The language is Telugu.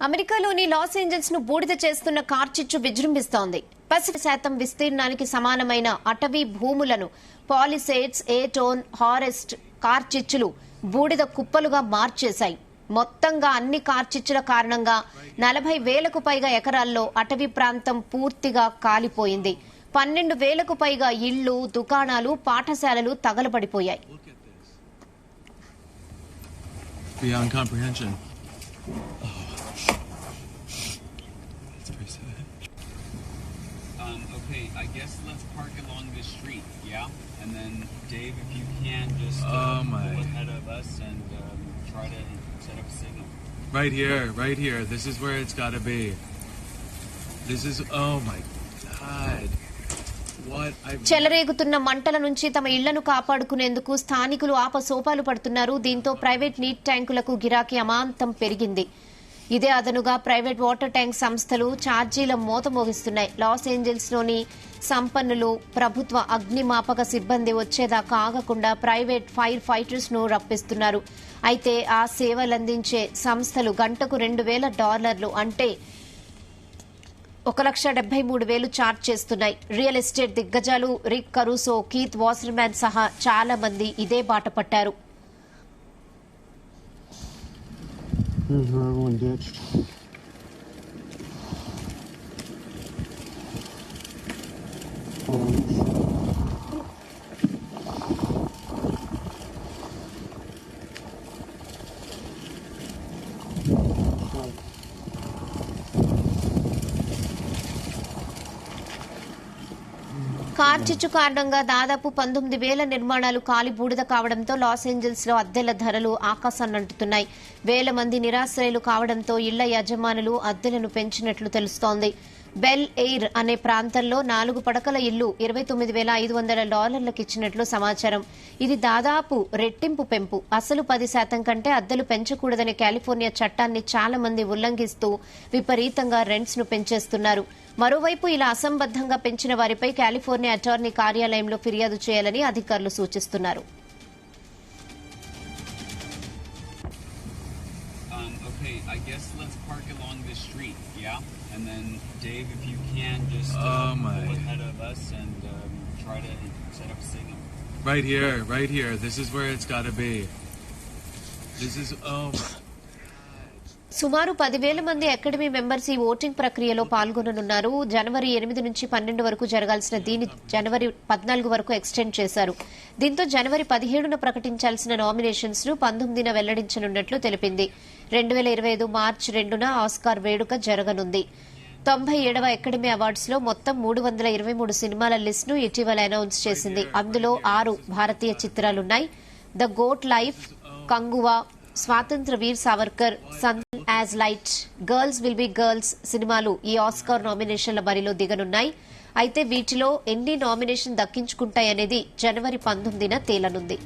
అమెరికాలోని లాస్ ఏంజల్స్ ను బూడిద చేస్తున్న కార్చిచ్చు విజృంభిస్తోంది. 10% విస్తీర్ణానికి సమానమైన అటవీ భూములను పాలిసేడ్స్, ఏటోన్, హారెస్ట్ కార్చిచ్చులు బూడిద కుప్పలుగా మార్చేశాయి. మొత్తంగా అన్ని కార్చిచ్చుల కారణంగా 40,000కు పైగా ఎకరాల్లో అటవీ ప్రాంతం పూర్తిగా కాలిపోయింది. 12,000కు పైగా ఇళ్లు, దుకాణాలు, పాఠశాలలు తగలబడిపోయాయి. Beyond comprehension. That's very sad. Okay, I guess let's park along this street, yeah? And then, Dave, if you can, just go ahead of us and try to set up a signal. Right here. This is where it's got to be. This is, oh my God. చెలరేగుతున్న మంటల నుంచి తమ ఇళ్లను కాపాడుకునేందుకు స్థానికులు ఆపసోపాలు పడుతున్నారు. దీంతో ప్రైవేట్ నీటి ట్యాంకులకు గిరాకీ అమాంతం పెరిగింది. ఇదే అదనుగా ప్రైవేట్ వాటర్ ట్యాంక్ సంస్థలు ఛార్జీల మోత మోగిస్తున్నాయి. లాస్ ఏంజల్స్ లోని సంపన్నులు, ప్రభుత్వ అగ్నిమాపక సిబ్బంది వచ్చేదాకా ఆగకుండా ప్రైవేట్ ఫైర్ ఫైటర్స్ ను రప్పిస్తున్నారు. అయితే ఆ సేవలందించే సంస్థలు గంటకు $2,000 అంటే 1,73,000 ఛార్జ్ చేస్తున్నాయి. రియల్ ఎస్టేట్ దిగ్గజాలు రిక్ కరూసో, కీత్ వాసర్మ్యాన్ సహా చాలా మంది ఇదే బాట పట్టారు. కార్చిచ్చు కారణంగా దాదాపు 19,000 నిర్మాణాలు కాలి బూడిద కావడంతో లాస్ ఏంజల్స్ లో అద్దెల ధరలు ఆకాశాన్నంటుతున్నాయి. వేల మంది నిరాశ్రయులు కావడంతో ఇళ్ల యజమానులు అద్దెలను పెంచినట్లు తెలుస్తోంది. బెల్ ఎయిర్ అనే ప్రాంతంలో 4 పడకల ఇల్లు $29,500 ఇచ్చినట్లు సమాచారం. ఇది దాదాపు రెట్టింపు పెంపు. అసలు 10% కంటే అద్దెలు పెంచకూడదనే కాలిఫోర్నియా చట్టాన్ని చాలా మంది ఉల్లంఘిస్తూ విపరీతంగా రెంట్స్ ను పెంచేస్తున్నారు. మరోవైపు ఇలా అసంబద్దంగా పెంచిన వారిపై కాలిఫోర్నియా అటార్నీ కార్యాలయంలో ఫిర్యాదు చేయాలని అధికారులు సూచిస్తున్నారు. Okay, I guess let's park along this street, yeah? And then, Dave, if you can, just go ahead of us and try to set up a signal. Right here. This is where it's got to be. This is, oh my. సుమారు 10,000 మంది అకాడమీ మెంబర్స్ ఈ ఓటింగ్ ప్రక్రియలో పాల్గొననున్నారు. జనవరి 8 నుంచి 12 వరకు జరగాల్సిన దీన్ని జనవరి 14 వరకు ఎక్స్టెండ్ చేశారు. దీంతో జనవరి 17న ప్రకటించాల్సిన నామినేషన్స్ ను 19న వెల్లడించనున్నట్లు తెలిపింది. 2025 మార్చి 2న ఆస్కార్ వేడుక జరగనుంది. 97వ అకాడమీ అవార్డ్స్ లో మొత్తం 323 సినిమాల లిస్ట్ ను ఇటీవల అనౌన్స్ చేసింది. అందులో 6 భారతీయ చిత్రాలున్నాయి. The goat life, Kanguva, Swatantrya Veer Savarkar, sun as light, girls will be girls సినిమాలు ఈ ఆస్కార్ నామినేషన్ల బరిలో దిగనున్నాయి. అయితే వీటిలో ఎన్ని నామినేషన్ దక్కించుకుంటాయనేది జనవరి 19న తేలనుంది.